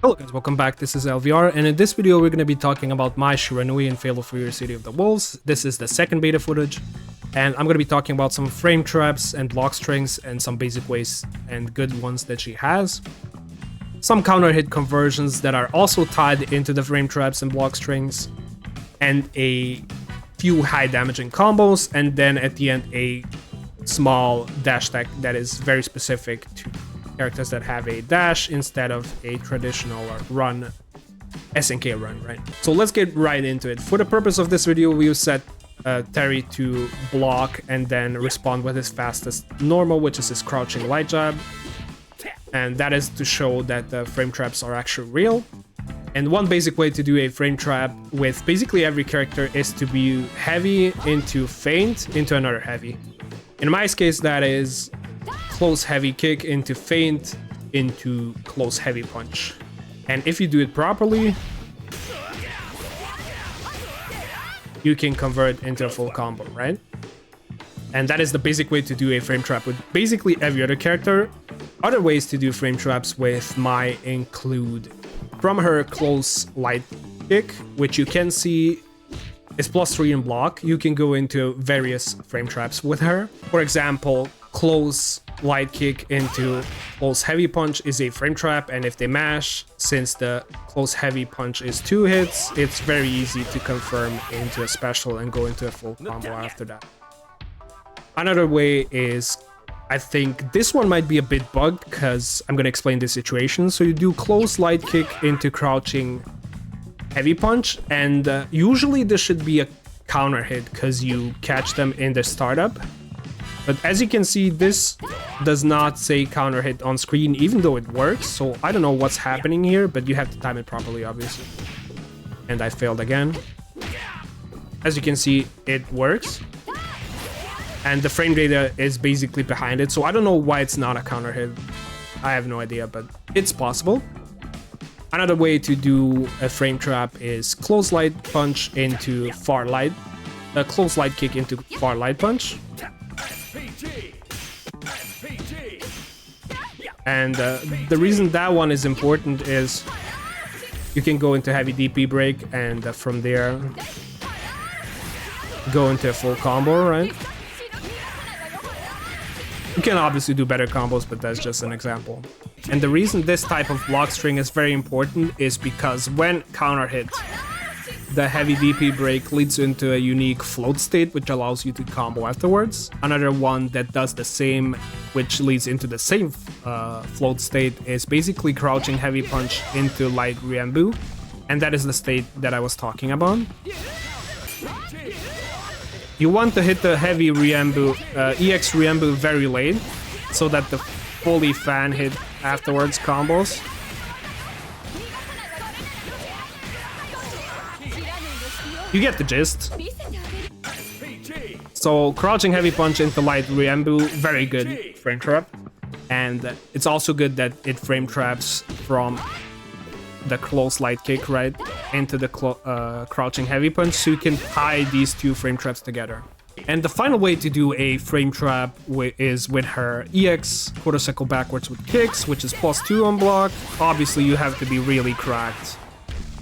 Hello guys, welcome back. This is LVR, and in this video we're going to be talking about Mai Shiranui in Fatal Fury City of the Wolves. This is the second beta footage, and I'm going to be talking about some frame traps and block strings and some basic ways and good ones that she has. Some counter hit conversions that are also tied into the frame traps and block strings, and a few high damaging combos, and then at the end a small dash tech that is very specific to characters that have a dash instead of a traditional run, SNK run, right? So let's get right into it. For the purpose of this video, we will set Terry to block and then respond with his fastest normal, which is his crouching light jab. And that is to show that the frame traps are actually real. And one basic way to do a frame trap with basically every character is to be heavy into feint into another heavy. In my case, that is close heavy kick into feint into close heavy punch. And if you do it properly, you can convert into a full combo, right? And that is the basic way to do a frame trap with basically every other character. Other ways to do frame traps with Mai include from her close light kick, which you can see is +3 in block. You can go into various frame traps with her. For example, close light kick into close heavy punch is a frame trap, and if they mash, since the close heavy punch is 2 hits, it's very easy to confirm into a special and go into a full combo after that. Another way is, I think this one might be a bit bugged because I'm going to explain the situation. So you do close light kick into crouching heavy punch, and usually this should be a counter hit because you catch them in the startup. But as you can see, this does not say counter hit on screen, even though it works. So I don't know what's happening here, but you have to time it properly, obviously. And I failed again. As you can see, it works. And the frame data is basically behind it. So I don't know why it's not a counter hit. I have no idea, but it's possible. Another way to do a frame trap is close light punch into far light. A close light kick into far light punch. And the reason that one is important is you can go into heavy DP break and from there go into a full combo, right? You can obviously do better combos, but that's just an example. And the reason this type of block string is very important is because when counter hit, the heavy DP break leads into a unique float state, which allows you to combo afterwards. Another one that does the same, which leads into the same float state, is basically crouching heavy punch into light Ryambu. And that is the state that I was talking about. You want to hit the heavy Ryambu, EX Ryambu very late, so that the fully fan hit afterwards combos. You get the gist. So crouching heavy punch into light Ryambu, very good frame trap. And it's also good that it frame traps from the close light kick right into the crouching heavy punch, so you can tie these two frame traps together. And the final way to do a frame trap is with her EX quarter-cycle backwards with kicks, which is +2 on block. Obviously you have to be really cracked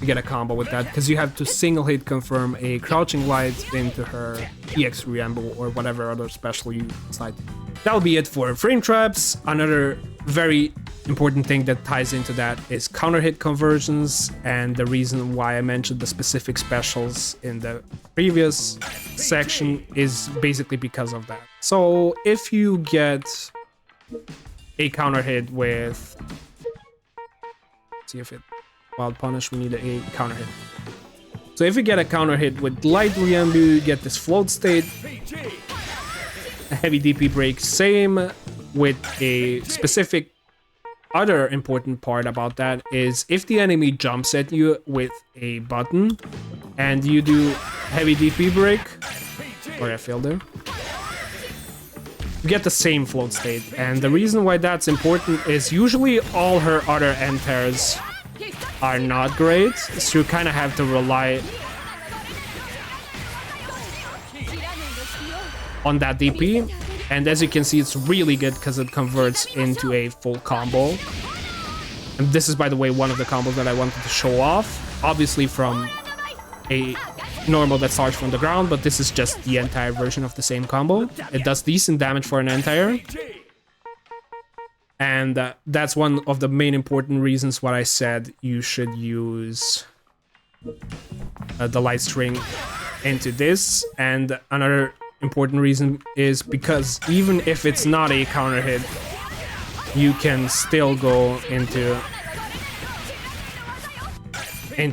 to get a combo with that, because you have to single hit confirm a crouching light into her EX Ryambu or whatever other special you decide. That'll be it for frame traps. Another very important thing that ties into that is counter hit conversions, and the reason why I mentioned the specific specials in the previous section is basically because of that. So if you get a counter hit with, let's see if it wild punish, we need a counter hit. So if you get a counter hit with light Ryambu, you get this float state. A heavy DP break, same, with a specific other important part about that is if the enemy jumps at you with a button and you do heavy DP break, or I failed there, you get the same float state. And the reason why that's important is usually all her other end pairs are not great, so you kind of have to rely on that DP. And as you can see, it's really good because it converts into a full combo. And this is, by the way, one of the combos that I wanted to show off. Obviously from a normal that starts from the ground, but this is just the entire version of the same combo. It does decent damage for an entire. And that's one of the main important reasons why I said you should use the light string into this. And another important reason is because even if it's not a counter hit, you can still go into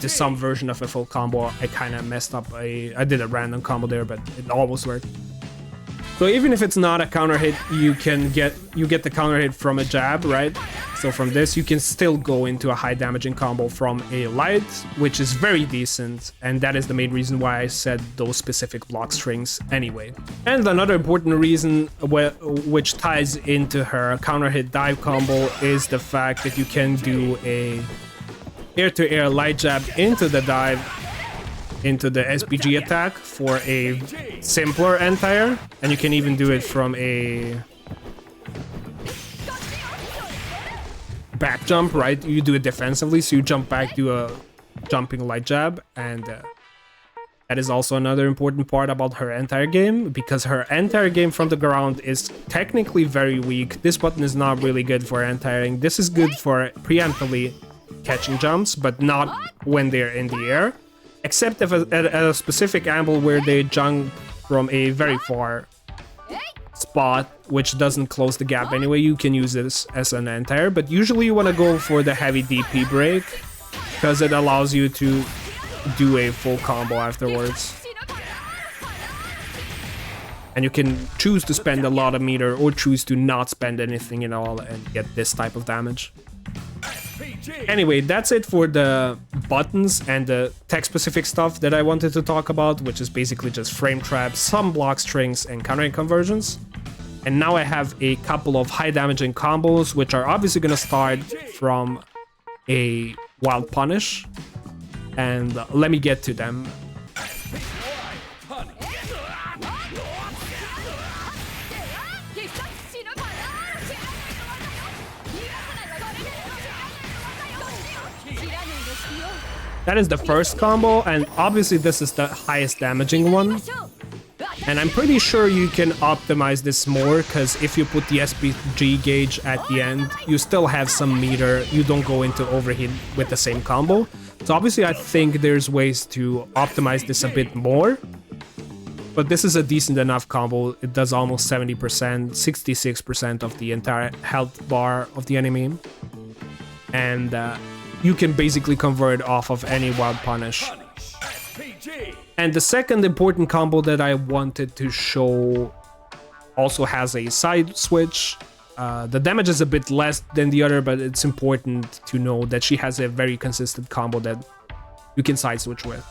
some version of a full combo. I kind of messed up. I did a random combo there, but it almost worked. So even if it's not a counter hit, you get the counter hit from a jab, right? So from this, you can still go into a high damaging combo from a light, which is very decent. And that is the main reason why I said those specific block strings anyway. And another important reason which ties into her counter hit dive combo is the fact that you can do a air-to-air light jab into the dive, into the SPG attack for a simpler entire, and you can even do it from a back jump, right? You do it defensively, so you jump back, do a jumping light jab, and that is also another important part about her entire game, because her entire game from the ground is technically very weak. This button is not really good for entiring. This is good for preemptively catching jumps, but not when they're in the air. Except if at a specific angle where they jump from a very far spot, which doesn't close the gap anyway, you can use this as an entire. But usually you want to go for the heavy DP break, because it allows you to do a full combo afterwards. And you can choose to spend a lot of meter or choose to not spend anything at all and get this type of damage. Anyway, that's it for the buttons and the tech-specific stuff that I wanted to talk about, which is basically just frame traps, some block strings, and countering conversions. And now I have a couple of high-damaging combos, which are obviously going to start from a wild punish. And let me get to them. That is the first combo, and obviously this is the highest damaging one. And I'm pretty sure you can optimize this more, because if you put the SPG gauge at the end, you still have some meter, you don't go into overheat with the same combo. So obviously I think there's ways to optimize this a bit more. But this is a decent enough combo. It does almost 70%, 66% of the entire health bar of the enemy. And you can basically convert off of any wild punish. And the second important combo that I wanted to show also has a side switch. The damage is a bit less than the other, but it's important to know that she has a very consistent combo that you can side switch with.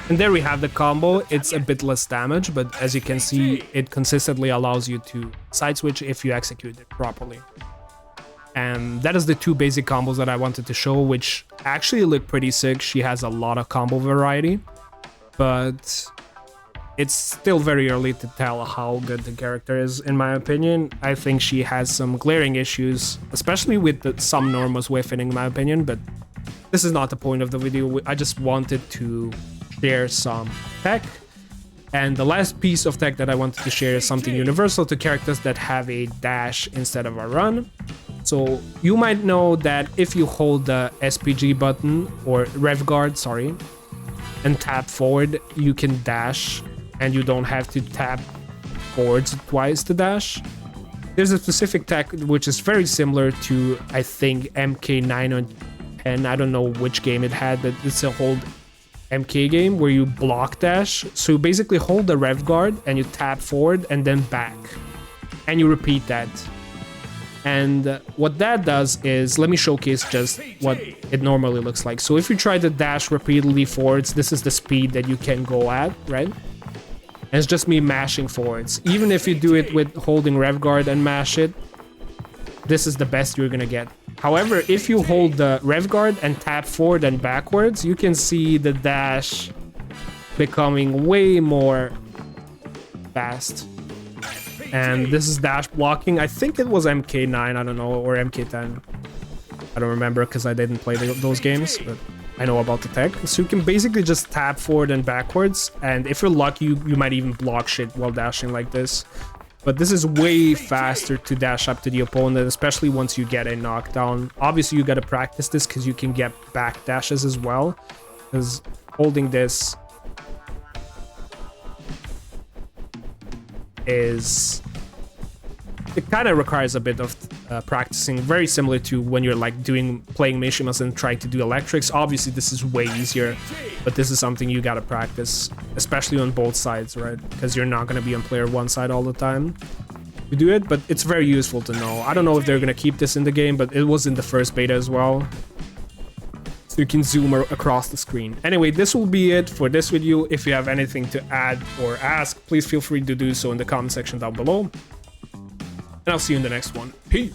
And there we have the combo. It's a bit less damage, but as you can see, it consistently allows you to side switch if you execute it properly. And that is the two basic combos that I wanted to show, which actually look pretty sick. She has a lot of combo variety, but it's still very early to tell how good the character is, in my opinion. I think she has some glaring issues, especially with some normals whiffing, in my opinion, but this is not the point of the video. I just wanted to share some tech. And the last piece of tech that I wanted to share is something universal to characters that have a dash instead of a run. So you might know that if you hold the SPG button, or rev guard, sorry, and tap forward, you can dash, and you don't have to tap forwards twice to dash. There's a specific tech which is very similar to, I think, MK9 or 10, I don't know which game it had, but it's a whole MK game where you block dash. So you basically hold the rev guard and you tap forward and then back, and you repeat that. And what that does is, let me showcase just what it normally looks like. So if you try to dash repeatedly forwards, this is the speed that you can go at, right? And it's just me mashing forwards. Even if you do it with holding rev guard and mash it, this is the best you're gonna get. However, if you hold the rev guard and tap forward and backwards, you can see the dash becoming way more fast. And this is dash blocking. I think it was MK9, I don't know, or MK10. I don't remember because I didn't play those games, but I know about the tech. So you can basically just tap forward and backwards, and if you're lucky, you might even block shit while dashing like this. But this is way faster to dash up to the opponent, especially once you get a knockdown. Obviously, you gotta practice this because you can get back dashes as well. Because holding this is... It kind of requires a bit of practicing, very similar to when you're like playing Mishimas and trying to do electrics. Obviously, this is way easier, but this is something you gotta practice, especially on both sides, right? Because you're not gonna be on player one side all the time to do it, but it's very useful to know. I don't know if they're gonna keep this in the game, but it was in the first beta as well. So you can zoom across the screen. Anyway, this will be it for this video. If you have anything to add or ask, please feel free to do so in the comment section down below. And I'll see you in the next one. Peace.